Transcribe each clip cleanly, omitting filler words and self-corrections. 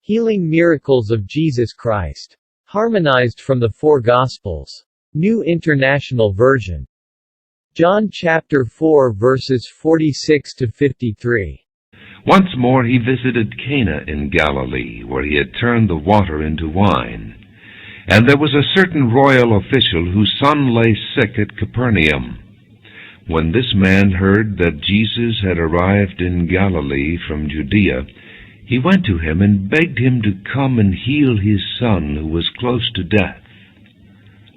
Healing miracles of Jesus Christ. Harmonized from the four Gospels. New International Version. John chapter 4 verses 46 to 53. Once more he visited Cana in Galilee, where he had turned the water into wine. And there was a certain royal official whose son lay sick at Capernaum. When this man heard that Jesus had arrived in Galilee from Judea, he went to him and begged him to come and heal his son, who was close to death.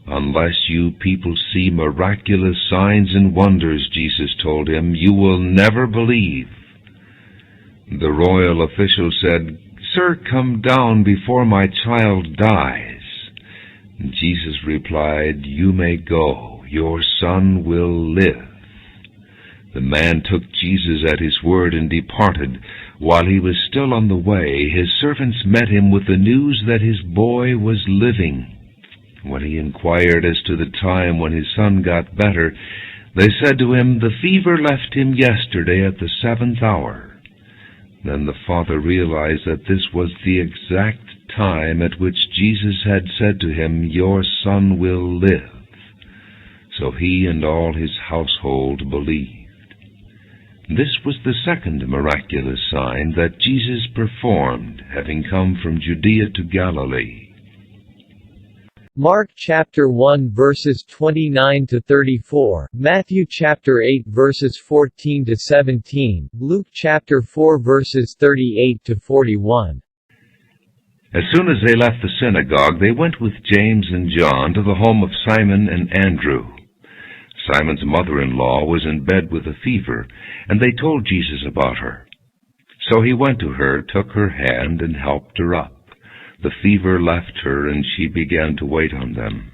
"Unless you people see miraculous signs and wonders," Jesus told him, "you will never believe." The royal official said, "Sir, come down before my child dies." Jesus replied, "You may go. Your son will live." The man took Jesus at his word and departed. While he was still on the way, his servants met him with the news that his boy was living. When he inquired as to the time when his son got better, they said to him, "The fever left him yesterday at the 7th hour." Then the father realized that this was the exact time at which Jesus had said to him, "Your son will live." So he and all his household believed. This was the second miraculous sign that Jesus performed, having come from Judea to Galilee. Mark chapter 1 verses 29 to 34, Matthew chapter 8 verses 14 to 17, Luke chapter 4 verses 38 to 41. As soon as they left the synagogue, they went with James and John to the home of Simon and Andrew. Simon's mother-in-law was in bed with a fever, and they told Jesus about her. So he went to her, took her hand, and helped her up. The fever left her, and she began to wait on them.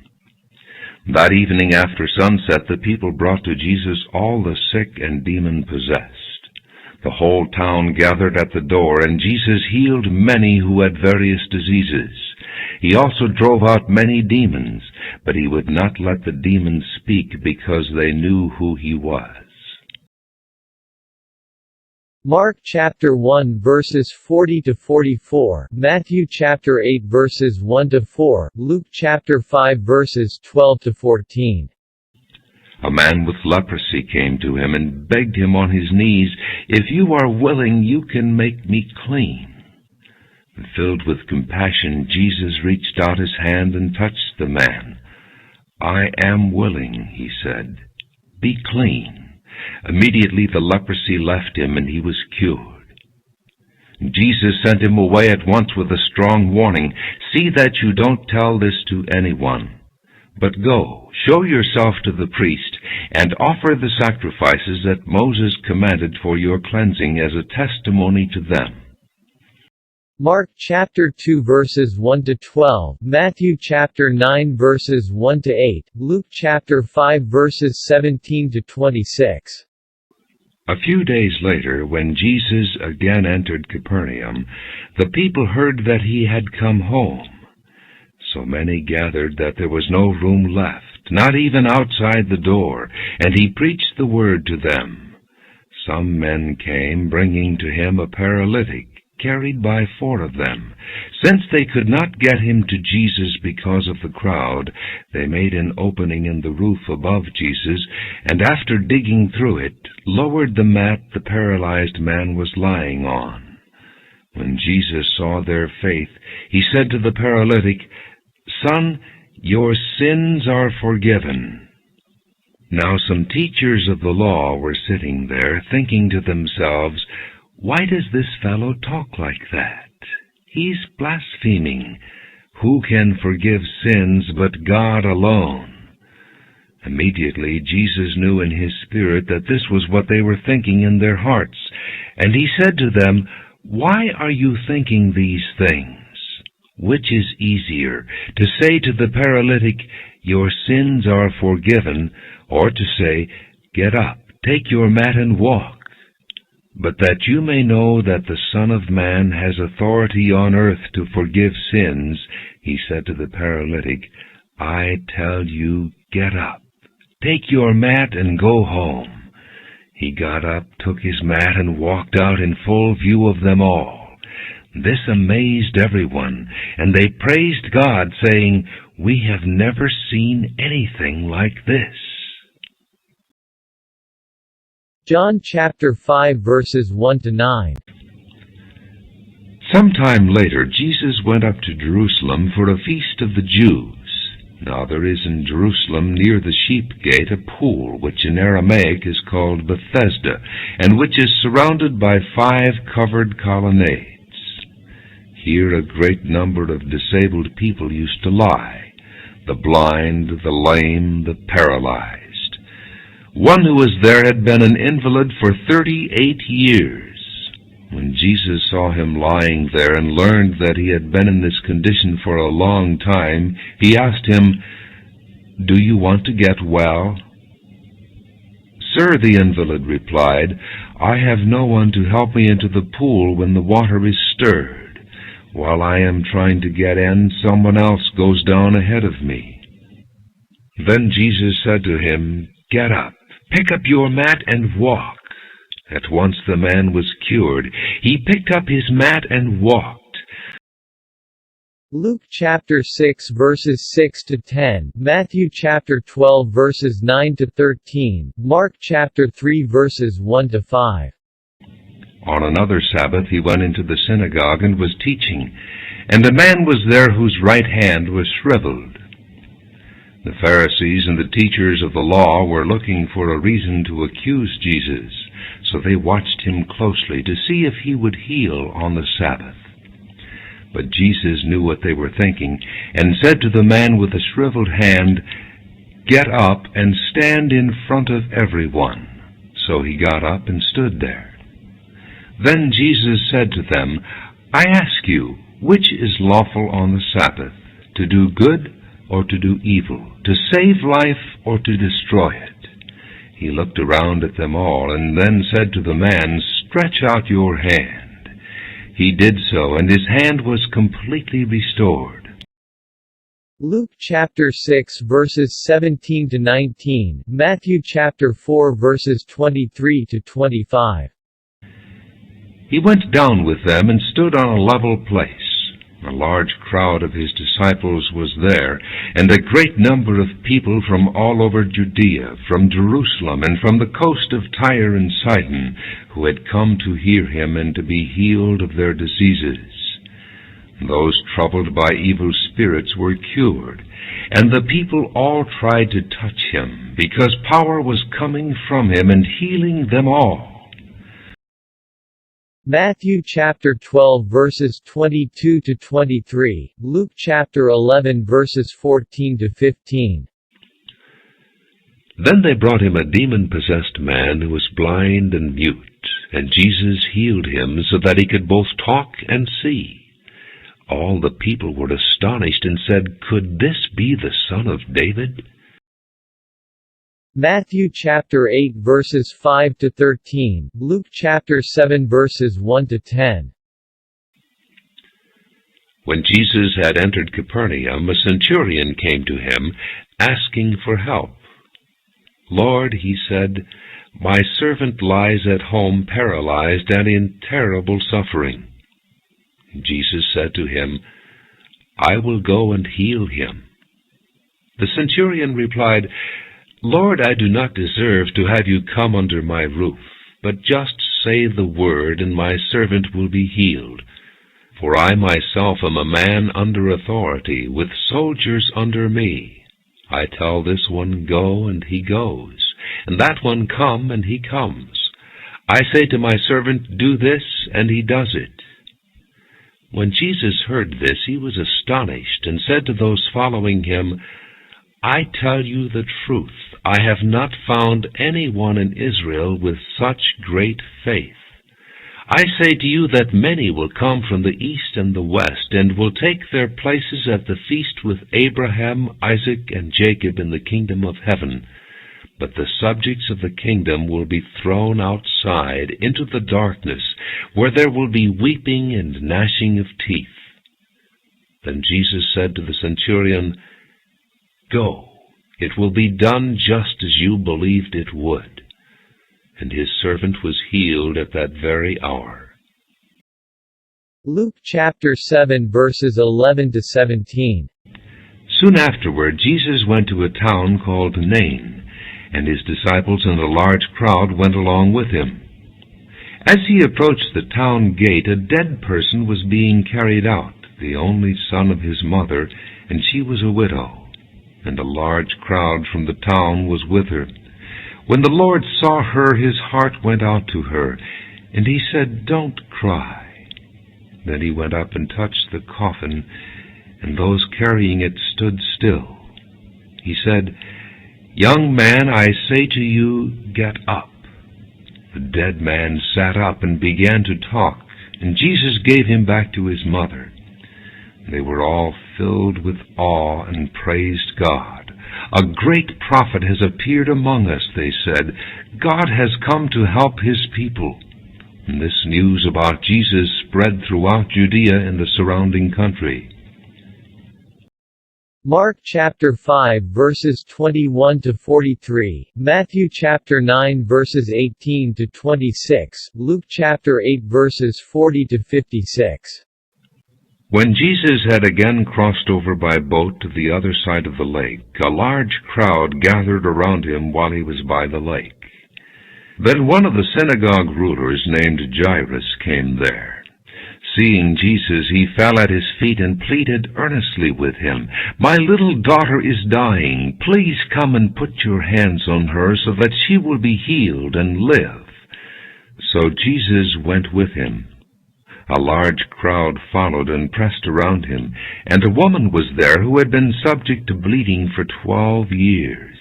That evening after sunset, the people brought to Jesus all the sick and demon-possessed. The whole town gathered at the door, and Jesus healed many who had various diseases. He also drove out many demons, but he would not let the demons speak because they knew who he was. Mark chapter 1 verses 40 to 44, Matthew chapter 8 verses 1 to 4, Luke chapter 5 verses 12 to 14. A man with leprosy came to him and begged him on his knees, "If you are willing, you can make me clean." Filled with compassion, Jesus reached out his hand and touched the man. "I am willing," he said. "Be clean." Immediately the leprosy left him, and he was cured. Jesus sent him away at once with a strong warning, "See that you don't tell this to anyone. But go, show yourself to the priest, and offer the sacrifices that Moses commanded for your cleansing as a testimony to them." Mark chapter 2 verses 1 to 12, Matthew chapter 9 verses 1 to 8, Luke chapter 5 verses 17 to 26. A few days later, when Jesus again entered Capernaum, the people heard that he had come home. So many gathered that there was no room left, not even outside the door, and he preached the word to them. Some men came, bringing to him a paralytic, carried by 4 of them. Since they could not get him to Jesus because of the crowd, they made an opening in the roof above Jesus, and after digging through it, lowered the mat the paralyzed man was lying on. When Jesus saw their faith, he said to the paralytic, "Son, your sins are forgiven." Now some teachers of the law were sitting there, thinking to themselves, "Why does this fellow talk like that? He's blaspheming. Who can forgive sins but God alone?" Immediately Jesus knew in his spirit that this was what they were thinking in their hearts, and he said to them, "Why are you thinking these things? Which is easier, to say to the paralytic, 'Your sins are forgiven,' or to say, 'Get up, take your mat and walk'? But that you may know that the Son of Man has authority on earth to forgive sins," he said to the paralytic, "I tell you, get up, take your mat and go home." He got up, took his mat, and walked out in full view of them all. This amazed everyone, and they praised God, saying, "We have never seen anything like this." John chapter 5 verses 1 to 9. Sometime later, Jesus went up to Jerusalem for a feast of the Jews. Now there is in Jerusalem near the sheep gate a pool, which in Aramaic is called Bethesda, and which is surrounded by 5 covered colonnades. Here a great number of disabled people used to lie, the blind, the lame, the paralyzed. One who was there had been an invalid for 38 years. When Jesus saw him lying there and learned that he had been in this condition for a long time, he asked him, "Do you want to get well?" "Sir," the invalid replied, "I have no one to help me into the pool when the water is stirred. While I am trying to get in, someone else goes down ahead of me." Then Jesus said to him, "Get up, pick up your mat and walk." At once the man was cured. He picked up his mat and walked. Luke chapter 6 verses 6 to 10, Matthew chapter 12 verses 9 to 13, Mark chapter 3 verses 1 to 5. On another Sabbath he went into the synagogue and was teaching, and a man was there whose right hand was shriveled. The Pharisees and the teachers of the law were looking for a reason to accuse Jesus, so they watched him closely to see if he would heal on the Sabbath. But Jesus knew what they were thinking, and said to the man with the shriveled hand, "Get up and stand in front of everyone." So he got up and stood there. Then Jesus said to them, "I ask you, which is lawful on the Sabbath, to do good or to do evil, to save life or to destroy it?" He looked around at them all, and then said to the man, "Stretch out your hand." He did so, and his hand was completely restored. Luke chapter 6 verses 17 to 19, Matthew chapter 4 verses 23 to 25. He went down with them and stood on a level place. A large crowd of his disciples was there, and a great number of people from all over Judea, from Jerusalem, and from the coast of Tyre and Sidon, who had come to hear him and to be healed of their diseases. Those troubled by evil spirits were cured, and the people all tried to touch him, because power was coming from him and healing them all. Matthew chapter 12 verses 22 to 23, Luke chapter 11 verses 14 to 15. Then they brought him a demon-possessed man who was blind and mute, and Jesus healed him so that he could both talk and see. All the people were astonished and said, "Could this be the son of David?" Matthew chapter 8 verses 5 to 13, Luke chapter 7 verses 1 to 10. When Jesus had entered Capernaum, a centurion came to him, asking for help. "Lord," he said, "my servant lies at home paralyzed and in terrible suffering." Jesus said to him, "I will go and heal him." The centurion replied, "Lord, I do not deserve to have you come under my roof, but just say the word, and my servant will be healed. For I myself am a man under authority, with soldiers under me. I tell this one, 'Go,' and he goes, and that one, 'Come,' and he comes. I say to my servant, 'Do this,' and he does it." When Jesus heard this, he was astonished, and said to those following him, "I tell you the truth, I have not found anyone in Israel with such great faith. I say to you that many will come from the east and the west, and will take their places at the feast with Abraham, Isaac, and Jacob in the kingdom of heaven. But the subjects of the kingdom will be thrown outside into the darkness, where there will be weeping and gnashing of teeth." Then Jesus said to the centurion, "Go, it will be done just as you believed it would." And his servant was healed at that very hour. Luke chapter 7 verses 11 to 17. Soon afterward Jesus went to a town called Nain, and his disciples and a large crowd went along with him. As he approached the town gate, a dead person was being carried out, the only son of his mother, and she was a widow, and a large crowd from the town was with her. When the Lord saw her, his heart went out to her, and he said, "Don't cry." Then he went up and touched the coffin, and those carrying it stood still. He said, "Young man, I say to you, get up." The dead man sat up and began to talk, and Jesus gave him back to his mother. They were all filled with awe and praised God. "A great prophet has appeared among us," they said. "God has come to help his people." And this news about Jesus spread throughout Judea and the surrounding country. Mark chapter 5 verses 21 to 43, Matthew chapter 9 verses 18 to 26, Luke chapter 8 verses 40 to 56. When Jesus had again crossed over by boat to the other side of the lake, a large crowd gathered around him while he was by the lake. Then one of the synagogue rulers named Jairus came there. Seeing Jesus, he fell at his feet and pleaded earnestly with him, "My little daughter is dying. Please come and put your hands on her so that she will be healed and live." So Jesus went with him. A large crowd followed and pressed around him, and a woman was there who had been subject to bleeding for 12 years.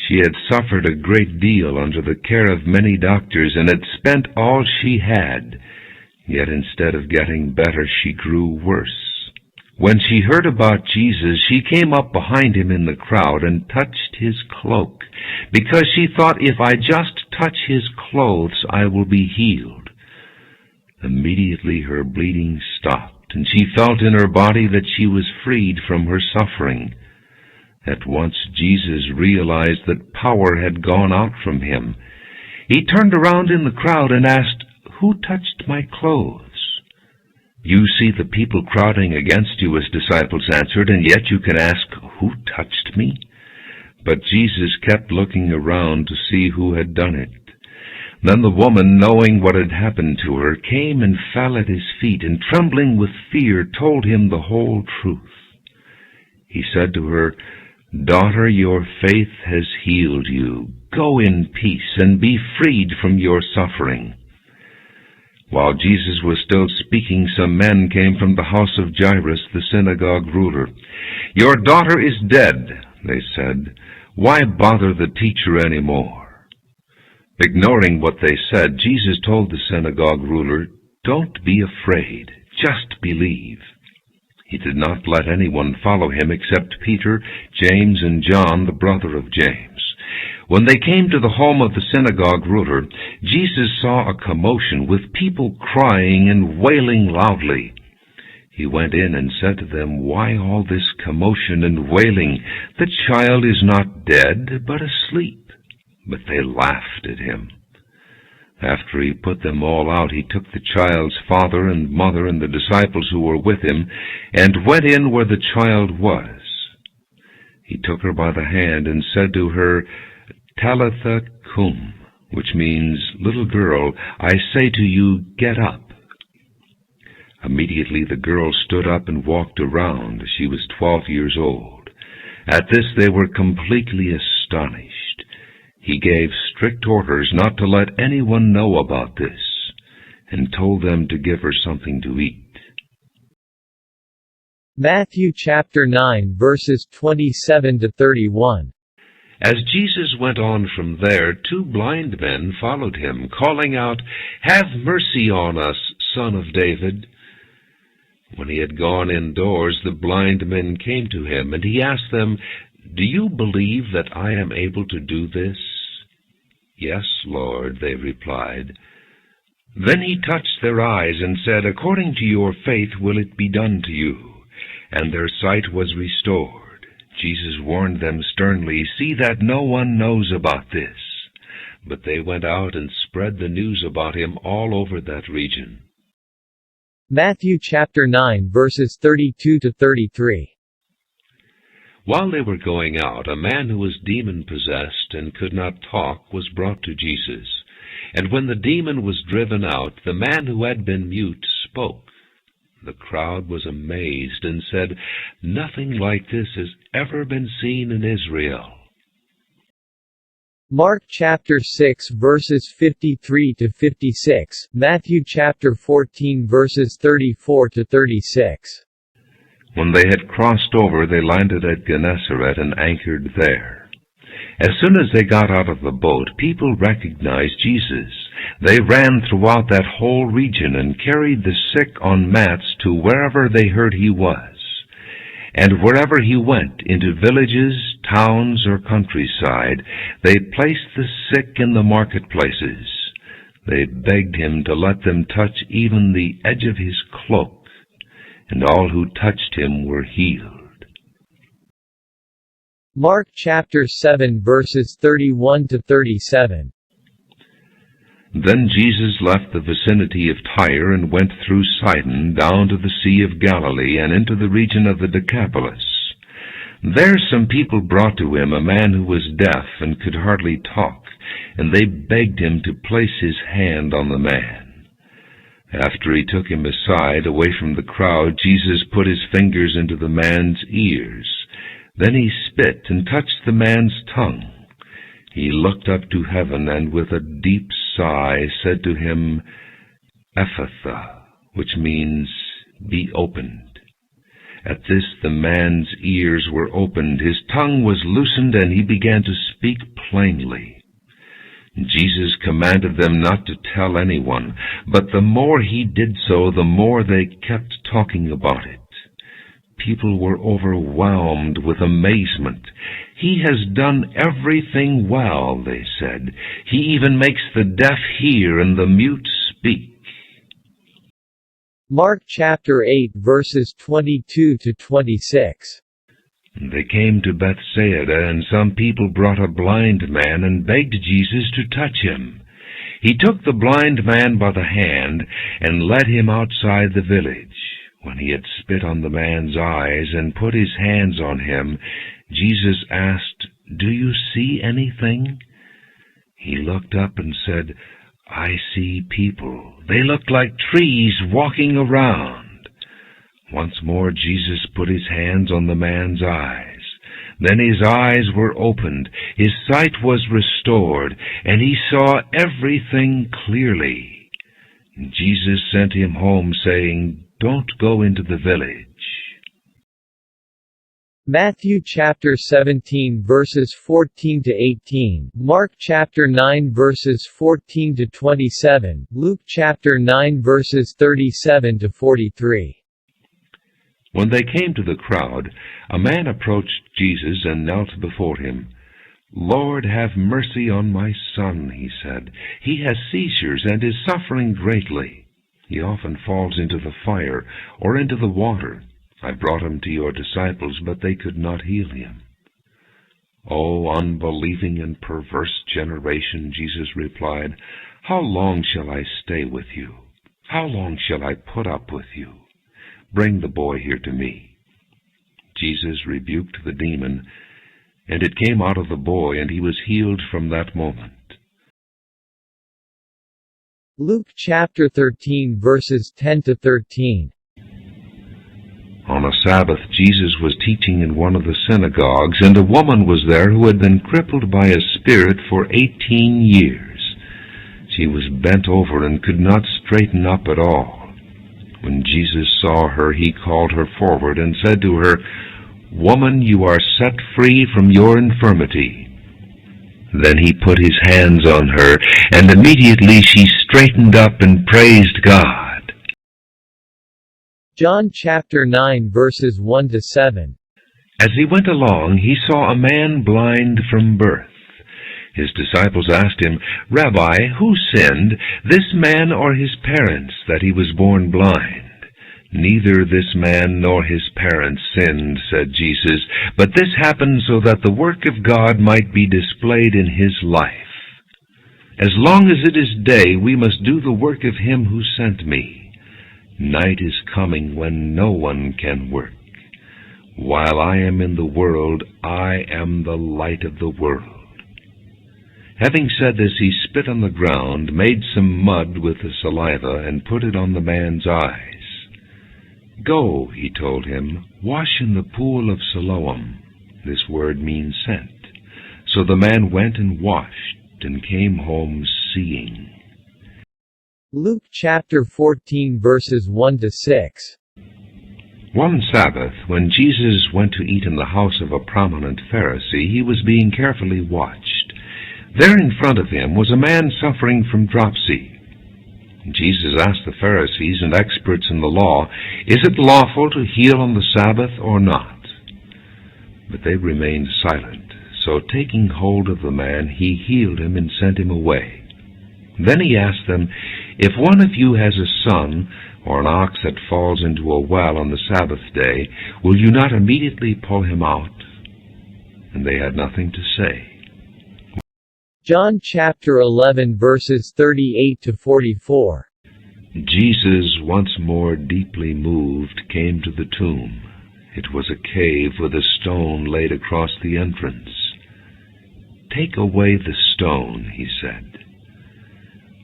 She had suffered a great deal under the care of many doctors and had spent all she had. Yet instead of getting better, she grew worse. When she heard about Jesus, she came up behind him in the crowd and touched his cloak, because she thought, "If I just touch his clothes, I will be healed." Immediately her bleeding stopped, and she felt in her body that she was freed from her suffering. At once Jesus realized that power had gone out from him. He turned around in the crowd and asked, "Who touched my clothes?" "You see the people crowding against you," his disciples answered, "and yet you can ask, 'Who touched me?'" But Jesus kept looking around to see who had done it. Then the woman, knowing what had happened to her, came and fell at his feet, and trembling with fear told him the whole truth. He said to her, "Daughter, your faith has healed you. Go in peace and be freed from your suffering." While Jesus was still speaking, some men came from the house of Jairus, the synagogue ruler. "Your daughter is dead," they said. "Why bother the teacher any more?" Ignoring what they said, Jesus told the synagogue ruler, "Don't be afraid, just believe." He did not let anyone follow him except Peter, James, and John, the brother of James. When they came to the home of the synagogue ruler, Jesus saw a commotion with people crying and wailing loudly. He went in and said to them, "Why all this commotion and wailing? The child is not dead, but asleep." But they laughed at him. After he put them all out, he took the child's father and mother and the disciples who were with him, and went in where the child was. He took her by the hand and said to her, "Talitha cum," which means, "Little girl, I say to you, get up." Immediately the girl stood up and walked around. She was 12 years old. At this they were completely astonished. He gave strict orders not to let anyone know about this, and told them to give her something to eat. Matthew chapter 9 verses 27 to 31. As Jesus went on from there, 2 blind men followed him, calling out, "Have mercy on us, Son of David." When he had gone indoors, the blind men came to him, and he asked them, "Do you believe that I am able to do this?" "Yes, Lord," they replied. Then he touched their eyes and said, "According to your faith will it be done to you." And their sight was restored. Jesus warned them sternly, "See that no one knows about this." But they went out and spread the news about him all over that region. Matthew chapter 9 verses 32 to 33. While they were going out, a man who was demon-possessed and could not talk was brought to Jesus. And when the demon was driven out, the man who had been mute spoke. The crowd was amazed and said, "Nothing like this has ever been seen in Israel." Mark chapter 6 verses 53 to 56, Matthew chapter 14 verses 34 to 36. When they had crossed over, they landed at Gennesaret and anchored there. As soon as they got out of the boat, people recognized Jesus. They ran throughout that whole region and carried the sick on mats to wherever they heard he was. And wherever he went, into villages, towns, or countryside, they placed the sick in the marketplaces. They begged him to let them touch even the edge of his cloak, and all who touched him were healed. Mark chapter 7 verses 31 to 37. Then Jesus left the vicinity of Tyre and went through Sidon down to the Sea of Galilee and into the region of the Decapolis. There some people brought to him a man who was deaf and could hardly talk, and they begged him to place his hand on the man. After he took him aside, away from the crowd, Jesus put his fingers into the man's ears. Then he spit and touched the man's tongue. He looked up to heaven and with a deep sigh said to him, "Ephphatha," which means, "Be opened." At this the man's ears were opened, his tongue was loosened, and he began to speak plainly. Jesus commanded them not to tell anyone, but the more he did so, the more they kept talking about it. People were overwhelmed with amazement. "He has done everything well," they said. "He even makes the deaf hear and the mute speak." Mark chapter 8 verses 22 to 26. They came to Bethesda, and some people brought a blind man and begged Jesus to touch him. He took the blind man by the hand and led him outside the village. When he had spit on the man's eyes and put his hands on him, Jesus asked, "Do you see anything?" He looked up and said, "I see people. They look like trees walking around." Once more Jesus put his hands on the man's eyes. Then his eyes were opened, his sight was restored, and he saw everything clearly. Jesus sent him home, saying, "Don't go into the village." Matthew chapter 17 verses 14 to 18, Mark chapter 9 verses 14 to 27, Luke chapter 9 verses 37 to 43. When they came to the crowd, a man approached Jesus and knelt before him. "Lord, have mercy on my son," he said. "He has seizures and is suffering greatly. He often falls into the fire or into the water. I brought him to your disciples, but they could not heal him." "O unbelieving and perverse generation," Jesus replied, "how long shall I stay with you? How long shall I put up with you? Bring the boy here to me." Jesus rebuked the demon, and it came out of the boy, and he was healed from that moment. Luke chapter 13 verses 10 to 13. On a Sabbath, Jesus was teaching in one of the synagogues, and a woman was there who had been crippled by a spirit for 18 years. She was bent over and could not straighten up at all. When Jesus saw her, he called her forward and said to her, "Woman, you are set free from your infirmity." Then he put his hands on her, and immediately she straightened up and praised God. John chapter 9 verses 1 to 7. As he went along, he saw a man blind from birth. His disciples asked him, "Rabbi, who sinned, this man or his parents, that he was born blind?" "Neither this man nor his parents sinned," said Jesus, "but this happened so that the work of God might be displayed in his life. As long as it is day, we must do the work of him who sent me. Night is coming when no one can work. While I am in the world, I am the light of the world." Having said this, he spit on the ground, made some mud with the saliva, and put it on the man's eyes. "Go," he told him, "wash in the pool of Siloam." This word means sent. So the man went and washed, and came home seeing. Luke chapter 14 verses 1 to 6. One Sabbath, when Jesus went to eat in the house of a prominent Pharisee, he was being carefully watched. There in front of him was a man suffering from dropsy. Jesus asked the Pharisees and experts in the law, "Is it lawful to heal on the Sabbath or not?" But they remained silent. So taking hold of the man, he healed him and sent him away. Then he asked them, "If one of you has a son, or an ox that falls into a well on the Sabbath day, will you not immediately pull him out?" And they had nothing to say. John chapter 11 verses 38 to 44. Jesus, once more deeply moved, came to the tomb. It was a cave with a stone laid across the entrance. "Take away the stone," he said.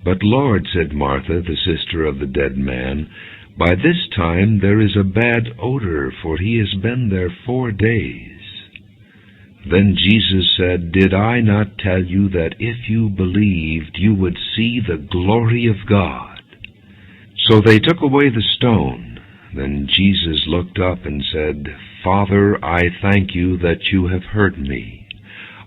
"But Lord," said Martha, the sister of the dead man, "by this time there is a bad odor, for he has been there 4 days." Then Jesus said, "Did I not tell you that if you believed, you would see the glory of God?" So they took away the stone. Then Jesus looked up and said, "Father, I thank you that you have heard me.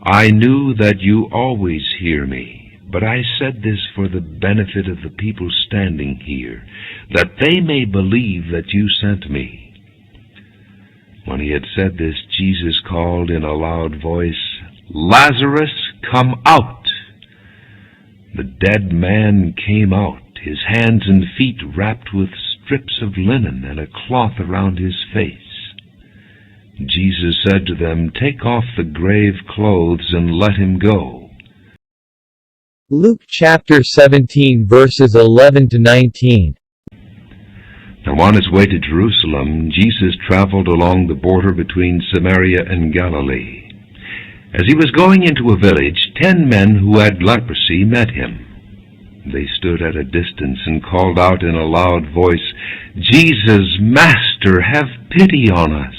I knew that you always hear me, but I said this for the benefit of the people standing here, that they may believe that you sent me." When he had said this, Jesus called in a loud voice, "Lazarus, come out!" The dead man came out, his hands and feet wrapped with strips of linen and a cloth around his face. Jesus said to them, "Take off the grave clothes and let him go." Luke chapter 17 verses 11 to 19. Now on his way to Jerusalem, Jesus traveled along the border between Samaria and Galilee. As he was going into a village, 10 men who had leprosy met him. They stood at a distance and called out in a loud voice, "Jesus, Master, have pity on us."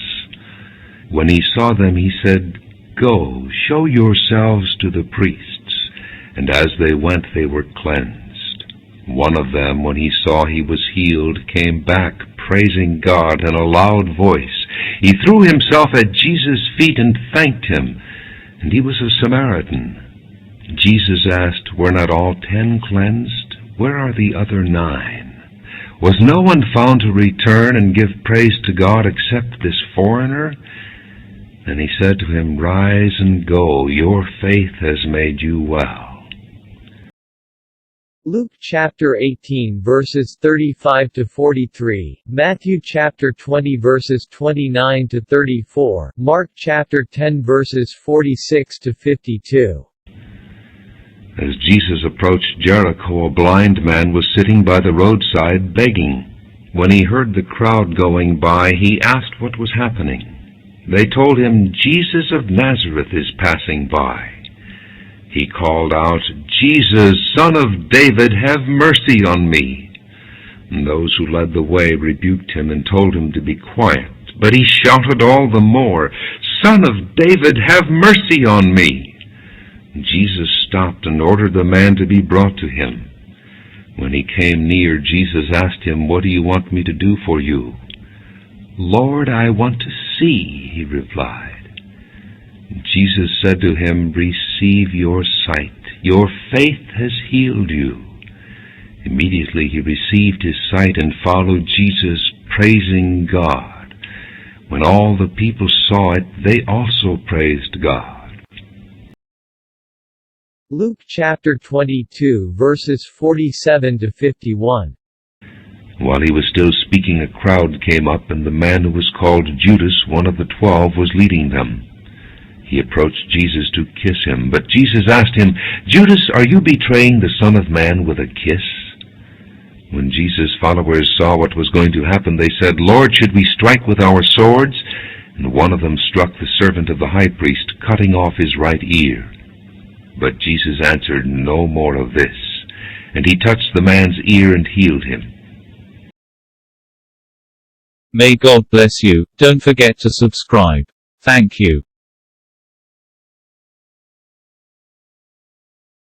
When he saw them, he said, "Go, show yourselves to the priests." And as they went, they were cleansed. One of them, when he saw he was healed, came back, praising God in a loud voice. He threw himself at Jesus' feet and thanked him, and he was a Samaritan. Jesus asked, "Were not all 10 cleansed? Where are the other 9? Was no one found to return and give praise to God except this foreigner?" Then he said to him, "Rise and go, your faith has made you well." Luke chapter 18 verses 35 to 43, Matthew chapter 20 verses 29 to 34, Mark chapter 10 verses 46 to 52. As Jesus approached Jericho, a blind man was sitting by the roadside begging. When he heard the crowd going by, he asked what was happening. They told him, "Jesus of Nazareth is passing by." He called out, "Jesus, Son of David, have mercy on me." And those who led the way rebuked him and told him to be quiet. But he shouted all the more, "Son of David, have mercy on me." Jesus stopped and ordered the man to be brought to him. When he came near, Jesus asked him, "What do you want me to do for you?" "Lord, I want to see," he replied. Jesus said to him, "Receive your sight. Your faith has healed you." Immediately he received his sight and followed Jesus, praising God. When all the people saw it, they also praised God. Luke chapter 22 verses 47 to 51. While he was still speaking, a crowd came up, and the man who was called Judas, one of the 12, was leading them. He approached Jesus to kiss him, but Jesus asked him, "Judas, are you betraying the Son of Man with a kiss?" When Jesus' followers saw what was going to happen, they said, "Lord, should we strike with our swords?" And one of them struck the servant of the high priest, cutting off his right ear. But Jesus answered, "No more of this." And he touched the man's ear and healed him. May God bless you. Don't forget to subscribe. Thank you.